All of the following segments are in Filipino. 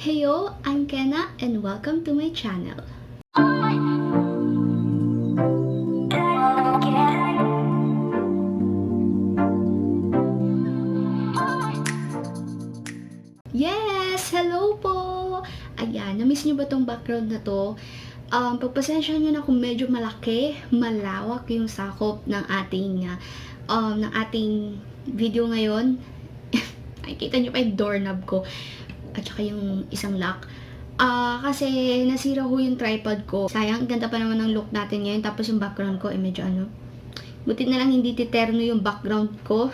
Heyo, I'm Kennah and welcome to my channel. Yes! Hello po! Ayan, na-miss nyo ba tong background na to? Pagpasensya nyo na kung medyo malaki, malawak yung sakop ng ating video ngayon. Nakikita nyo pa yung doorknob ko at saka yung isang lock. Kasi nasira ho yung tripod ko. Sayang, ganda pa naman ng look natin ngayon. Tapos yung background ko, medyo buti na lang hindi titerno yung background ko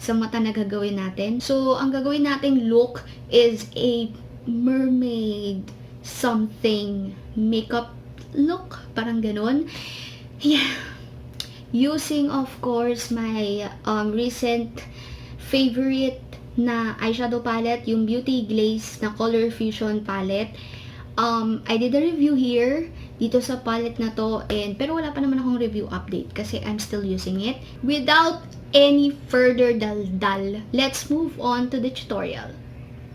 sa mata na gagawin natin. So, ang gagawin nating look is a mermaid something makeup look. Parang ganun. Yeah. Using, of course, my recent favorite na eyeshadow palette, yung Beauty Glazed na Color Fusion palette. I did a review here dito sa palette na to, pero wala pa naman akong review update kasi I'm still using it. Without any further dal-dal, let's move on to the tutorial.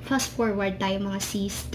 Fast forward tayo mga sis.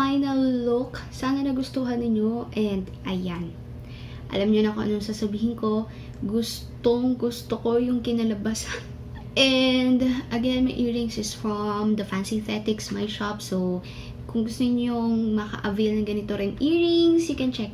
final look. Sana nagustuhan ninyo. And, ayan. Alam nyo na kung anong sasabihin ko. Gusto ko yung kinalabasan. And, again, my earrings is from the Fancy Aesthetics, my shop. So, kung gusto niyo maka-avail ng ganito rin earrings, you can check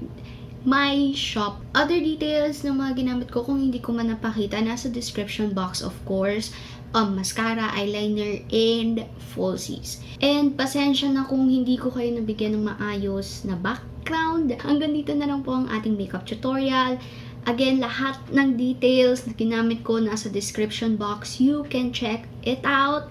my shop. Other details na mga ginamit ko, kung hindi ko man napakita, nasa description box, of course. Mascara, eyeliner, and falsies. And pasensya na kung hindi ko kayo nabigyan ng maayos na background. Hanggang dito na lang po ang ating makeup tutorial. Again, lahat ng details na ginamit ko nasa description box. You can check it out.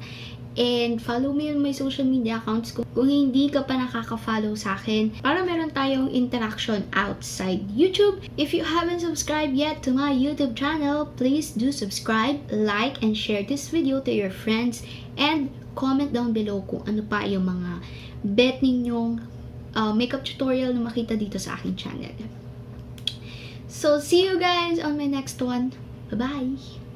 And follow me on my social media accounts kung hindi ka pa nakaka-follow sa akin para meron tayong interaction outside YouTube. If you haven't subscribed yet to my YouTube channel, please do subscribe, like, and share this video to your friends. And comment down below kung ano pa yung mga bet ninyong makeup tutorial na makita dito sa aking channel. So, see you guys on my next one. Bye-bye!